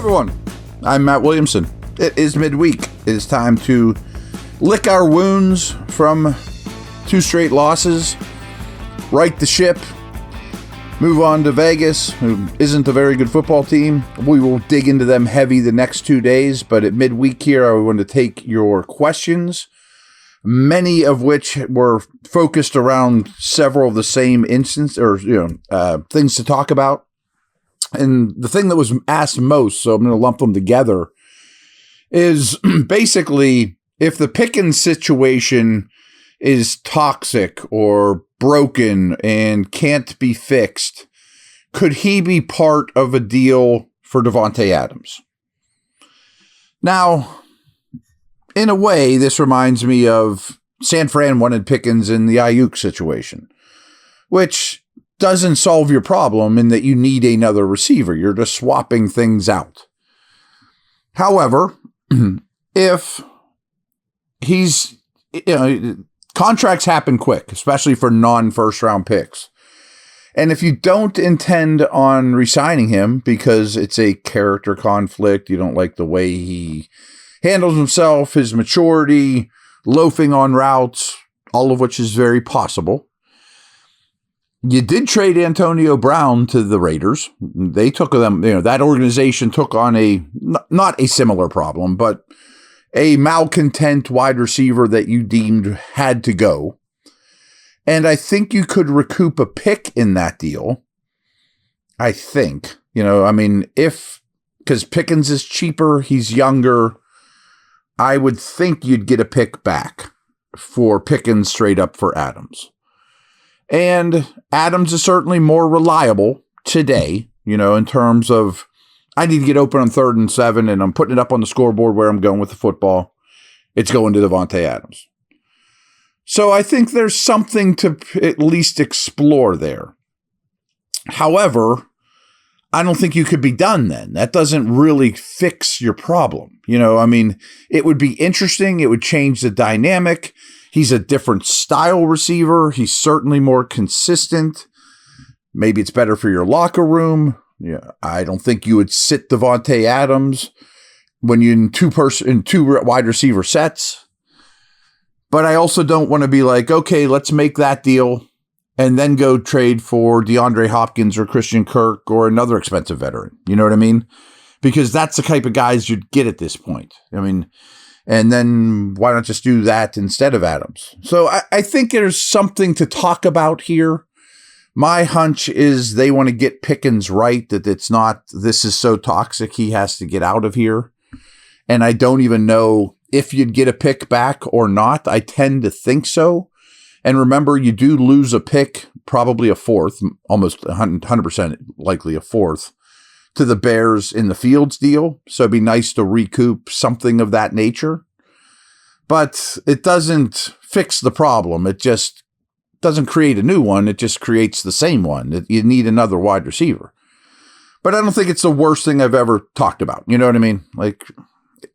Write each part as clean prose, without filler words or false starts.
everyone. I'm Matt Williamson. It is midweek. It is time to lick our wounds from 2 straight losses, right the ship, move on to Vegas, who isn't a very good football team. We will dig into them heavy the next 2 days, but at midweek here, I want to take your questions, many of which were focused around several of the same things to talk about. And the thing that was asked most, so I'm going to lump them together, is basically if the Pickens situation is toxic or broken and can't be fixed, could he be part of a deal for Davante Adams? Now, in a way, this reminds me of San Fran wanted Pickens in the Ayuk situation, which doesn't solve your problem in that you need another receiver. You're just swapping things out. However, if he's, contracts happen quick, especially for non-first round picks. And if you don't intend on re-signing him because it's a character conflict, you don't like the way he handles himself, his maturity, loafing on routes, all of which is very possible. You did trade Antonio Brown to the Raiders. They took them, that organization took on not a similar problem, but a malcontent wide receiver that you deemed had to go. And I think you could recoup a pick in that deal. I think, because Pickens is cheaper, he's younger, I would think you'd get a pick back for Pickens straight up for Adams. And Adams is certainly more reliable today, in terms of I need to get open on 3rd and 7 and I'm putting it up on the scoreboard where I'm going with the football. It's going to Davante Adams. So I think there's something to at least explore there. However, I don't think you could be done then. That doesn't really fix your problem. It would be interesting. It would change the dynamic. He's a different style receiver. He's certainly more consistent. Maybe it's better for your locker room. Yeah, I don't think you would sit Davante Adams when you're in two wide receiver sets. But I also don't want to be like, okay, let's make that deal and then go trade for DeAndre Hopkins or Christian Kirk or another expensive veteran. You know what I mean? Because that's the type of guys you'd get at this point. And then why not just do that instead of Adams? So I think there's something to talk about here. My hunch is they want to get Pickens right, that it's not, this is so toxic, he has to get out of here. And I don't even know if you'd get a pick back or not. I tend to think so. And remember, you do lose a pick, probably a 4th, almost 100% likely a 4th, to the Bears in the Fields deal. So it'd be nice to recoup something of that nature. But it doesn't fix the problem. It just doesn't create a new one. It just creates the same one. You need another wide receiver. But I don't think it's the worst thing I've ever talked about. You know what I mean?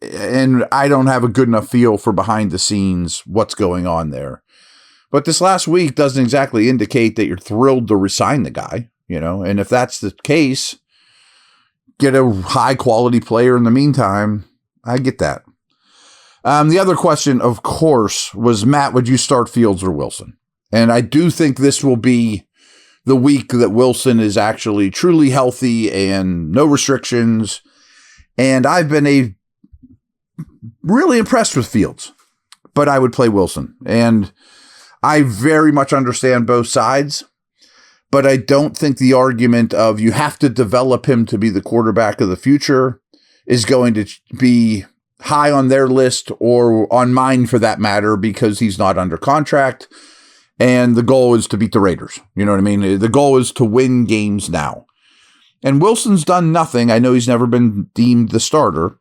And I don't have a good enough feel for behind the scenes what's going on there. But this last week doesn't exactly indicate that you're thrilled to resign the guy, and if that's the case, get a high-quality player in the meantime. I get that. The other question, of course, was, Matt, would you start Fields or Wilson? And I do think this will be the week that Wilson is actually truly healthy and no restrictions. And I've been really impressed with Fields, but I would play Wilson. And I very much understand both sides. But I don't think the argument of you have to develop him to be the quarterback of the future is going to be high on their list or on mine for that matter, because he's not under contract. And the goal is to beat the Raiders. You know what I mean? The goal is to win games now. And Wilson's done nothing. I know he's never been deemed the starter,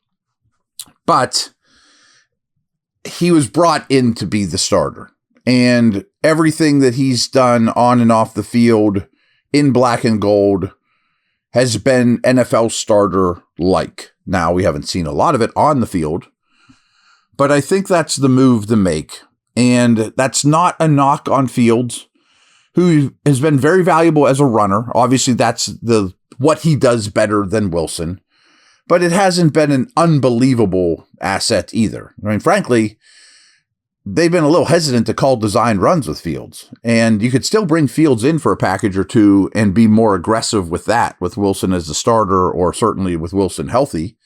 but he was brought in to be the starter. And everything that he's done on and off the field in black and gold has been NFL starter-like. Now, we haven't seen a lot of it on the field, but I think that's the move to make. And that's not a knock on Fields, who has been very valuable as a runner. Obviously, that's what he does better than Wilson. but it hasn't been an unbelievable asset either. I mean, frankly, they've been a little hesitant to call design runs with Fields, and you could still bring Fields in for a package or two and be more aggressive with that, with Wilson as the starter, or certainly with Wilson healthy.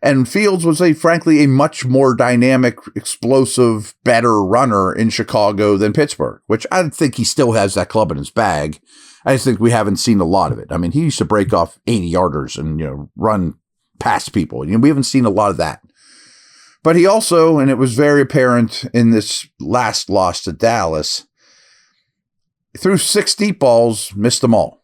And Fields was frankly a much more dynamic, explosive, better runner in Chicago than Pittsburgh, which I think he still has that club in his bag. I just think we haven't seen a lot of it. I mean, he used to break off 80-yarders and, run past people. We haven't seen a lot of that. But he also, and it was very apparent in this last loss to Dallas, threw 6 deep balls, missed them all.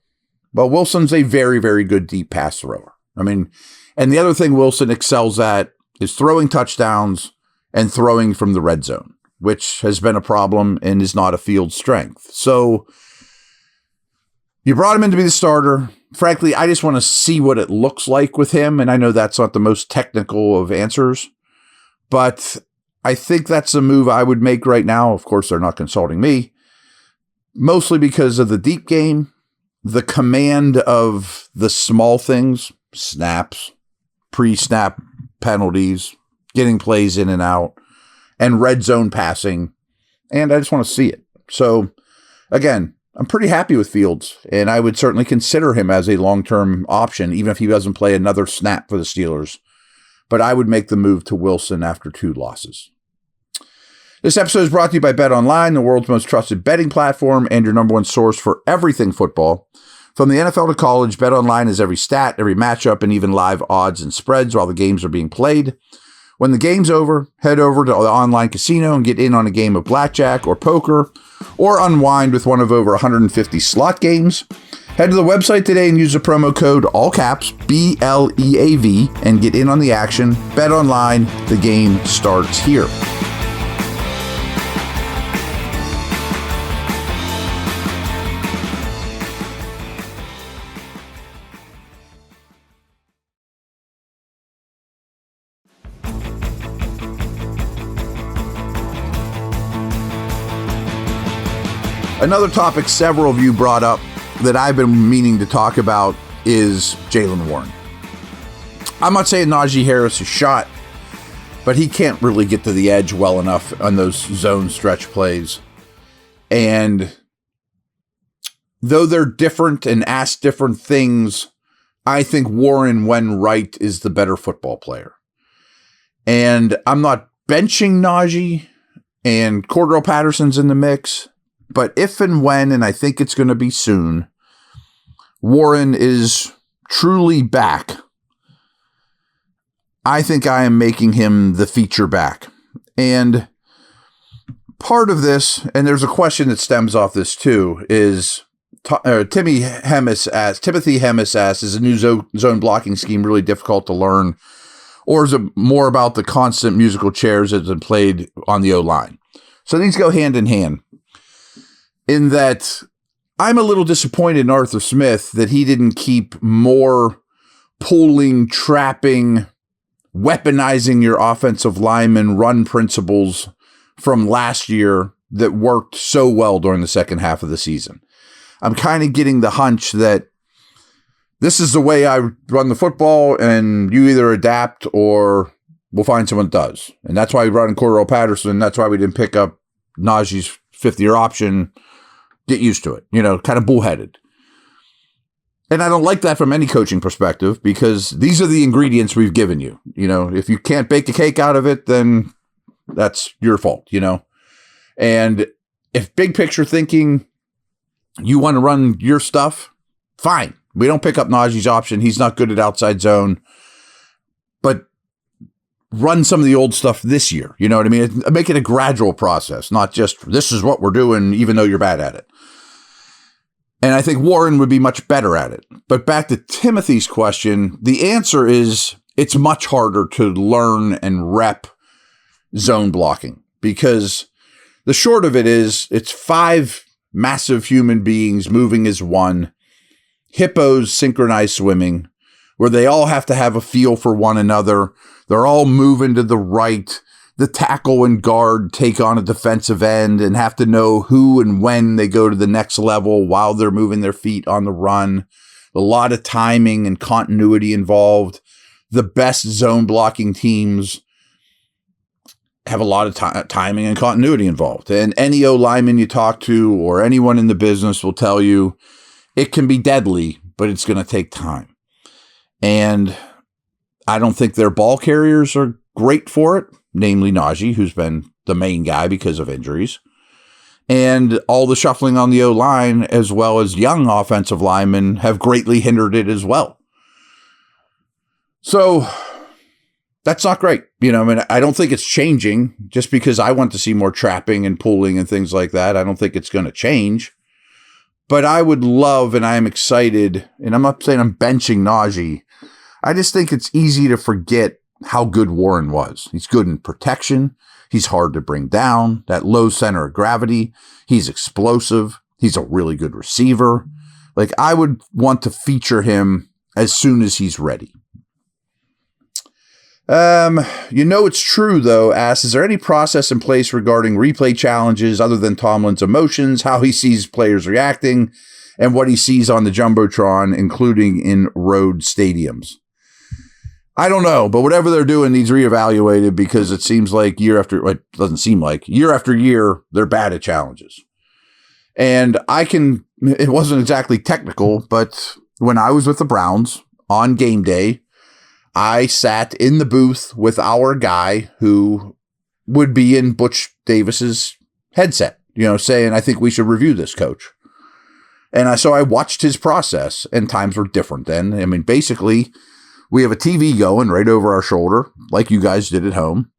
But Wilson's a very, very good deep pass thrower. I mean, and the other thing Wilson excels at is throwing touchdowns and throwing from the red zone, which has been a problem and is not a Field strength. So you brought him in to be the starter. Frankly, I just want to see what it looks like with him. And I know that's not the most technical of answers, but I think that's a move I would make right now. Of course, they're not consulting me, mostly because of the deep game, the command of the small things, snaps, pre-snap penalties, getting plays in and out, and red zone passing. And I just want to see it. So again, I'm pretty happy with Fields, and I would certainly consider him as a long-term option, even if he doesn't play another snap for the Steelers. But I would make the move to Wilson after 2 losses. This episode is brought to you by BetOnline, the world's most trusted betting platform and your number one source for everything football. From the NFL to college, BetOnline has every stat, every matchup, and even live odds and spreads while the games are being played. When the game's over, head over to the online casino and get in on a game of blackjack or poker, or unwind with one of over 150 slot games. Head to the website today and use the promo code, all caps, BLEAV, and get in on the action. BetOnline, the game starts here. Another topic several of you brought up that I've been meaning to talk about is Jaylen Warren. I'm not saying Najee Harris is shot, but he can't really get to the edge well enough on those zone stretch plays. And though they're different and ask different things, I think Warren, when right, is the better football player. And I'm not benching Najee, and Cordell Patterson's in the mix. But if and when, and I think it's going to be soon, Warren is truly back, I think I am making him the feature back. And part of this, and there's a question that stems off this too, is Timothy Hemis asks, is a new zone blocking scheme really difficult to learn? Or is it more about the constant musical chairs that have been played on the O-line? So these go hand in hand. In that I'm a little disappointed in Arthur Smith that he didn't keep more pulling, trapping, weaponizing your offensive lineman run principles from last year that worked so well during the second half of the season. I'm kind of getting the hunch that this is the way I run the football, and you either adapt or we'll find someone that does. And that's why we brought in Cordell Patterson. That's why we didn't pick up Najee's 5th-year option. Get used to it, kind of bullheaded. And I don't like that from any coaching perspective, because these are the ingredients we've given you. If you can't bake a cake out of it, then that's your fault, And if big picture thinking, you want to run your stuff, fine. We don't pick up Najee's option. He's not good at outside zone. But run some of the old stuff this year. You know what I mean? Make it a gradual process, not just this is what we're doing, even though you're bad at it. And I think Warren would be much better at it. But back to Timothy's question, the answer is it's much harder to learn and rep zone blocking, because the short of it is it's 5 massive human beings moving as one, hippos synchronized swimming, where they all have to have a feel for one another. They're all moving to the right. The tackle and guard take on a defensive end and have to know who and when they go to the next level while they're moving their feet on the run. A lot of timing and continuity involved. the best zone blocking teams have a lot of timing and continuity involved. And any O-lineman you talk to or anyone in the business will tell you it can be deadly, but it's going to take time. And I don't think their ball carriers are great for it, namely Najee, who's been the main guy because of injuries. And all the shuffling on the O-line, as well as young offensive linemen, have greatly hindered it as well. So that's not great. I mean, I don't think it's changing just because I want to see more trapping and pulling and things like that. I don't think it's going to change. But I would love, and I am excited, and I'm not saying I'm benching Najee. I just think it's easy to forget how good Warren was. He's good in protection. He's hard to bring down, that low center of gravity. He's explosive. He's a really good receiver. Like, I would want to feature him as soon as he's ready. It's true, though, asks, is there any process in place regarding replay challenges other than Tomlin's emotions, how he sees players reacting, and what he sees on the Jumbotron, including in road stadiums? I don't know, but whatever they're doing needs reevaluated because it seems like year after year, they're bad at challenges. And it wasn't exactly technical, but when I was with the Browns on game day, I sat in the booth with our guy who would be in Butch Davis's headset, saying, I think we should review this, coach. And so I watched his process, and times were different then. I mean, basically, we have a TV going right over our shoulder, like you guys did at home.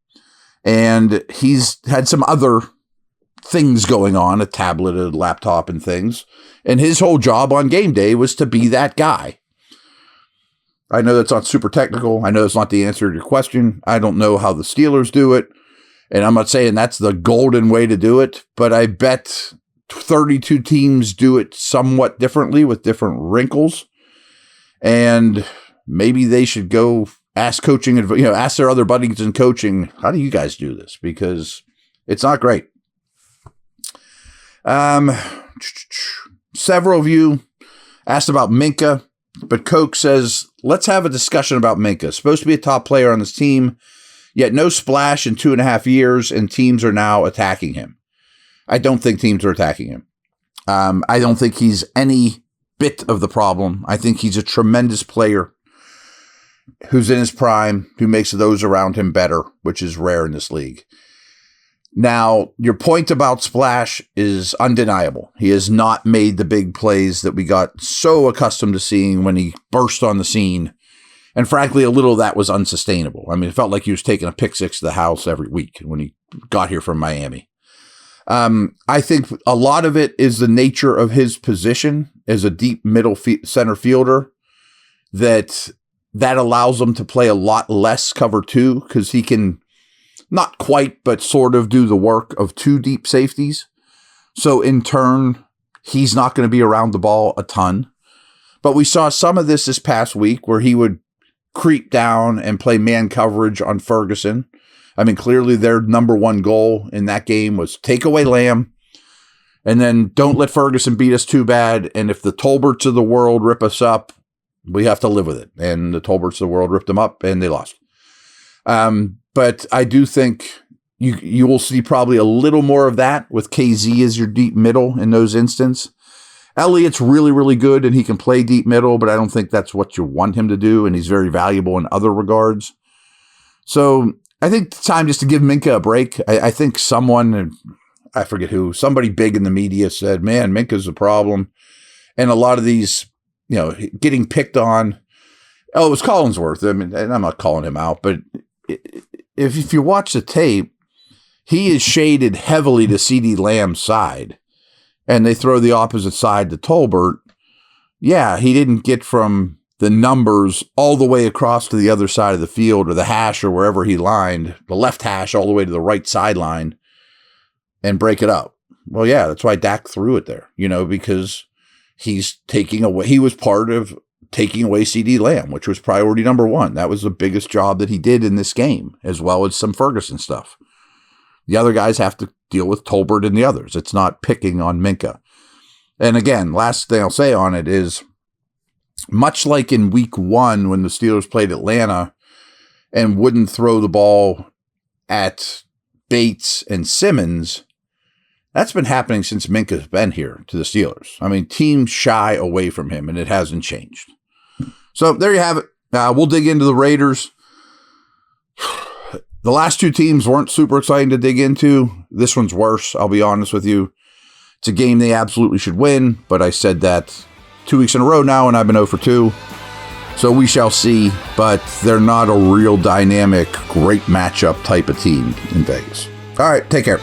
And he's had some other things going on, a tablet, a laptop, and things. And his whole job on game day was to be that guy. I know that's not super technical. I know it's not the answer to your question. I don't know how the Steelers do it. And I'm not saying that's the golden way to do it, but I bet 32 teams do it somewhat differently with different wrinkles. And maybe they should go ask coaching, ask their other buddies in coaching, how do you guys do this? Because it's not great. Several of you asked about Minkah, but Coke says, let's have a discussion about Minkah. Supposed to be a top player on this team, yet no splash in 2.5 years, and teams are now attacking him. I don't think teams are attacking him. I don't think he's any bit of the problem. I think he's a tremendous player who's in his prime, who makes those around him better, which is rare in this league. Now, your point about splash is undeniable. He has not made the big plays that we got so accustomed to seeing when he burst on the scene. And frankly, a little of that was unsustainable. I mean, it felt like he was taking a pick six to the house every week when he got here from Miami. I think a lot of it is the nature of his position as a deep middle center fielder that allows him to play a lot less cover two because he can not quite, but sort of do the work of two deep safeties. So in turn, he's not going to be around the ball a ton. But we saw some of this past week where he would creep down and play man coverage on Ferguson. I mean, clearly their number one goal in that game was take away Lamb and then don't let Ferguson beat us too bad. And if the Tolberts of the world rip us up, we have to live with it. And the Tolberts of the world ripped them up and they lost. But I do think you will see probably a little more of that with KZ as your deep middle in those instances. Elliott's really, really good and he can play deep middle, but I don't think that's what you want him to do. And he's very valuable in other regards. So I think it's time just to give Minkah a break. I think someone, I forget who, somebody big in the media said, man, Minkah's a problem. And a lot of these, getting picked on. Oh, it was Collinsworth. I mean, and I'm not calling him out, but if you watch the tape, he is shaded heavily to CeeDee Lamb's side, and they throw the opposite side to Tolbert. Yeah, he didn't get from the numbers all the way across to the other side of the field or the hash or wherever he lined, the left hash all the way to the right sideline and break it up. Well, yeah, that's why Dak threw it there, because he's taking away, he was part of taking away CeeDee Lamb, which was priority number one. That was the biggest job that he did in this game, as well as some Ferguson stuff. The other guys have to deal with Tolbert and the others. It's not picking on Minkah. And again, last thing I'll say on it is, much like in week one when the Steelers played Atlanta, and wouldn't throw the ball at Bates and Simmons, that's been happening since Minkah's been here to the Steelers. I mean, teams shy away from him, and it hasn't changed. So there you have it. We'll dig into the Raiders. The last two teams weren't super exciting to dig into. This one's worse, I'll be honest with you. It's a game they absolutely should win, but I said that 2 weeks in a row now, and I've been 0 for 2. So we shall see, but they're not a real dynamic, great matchup type of team in Vegas. All right, take care.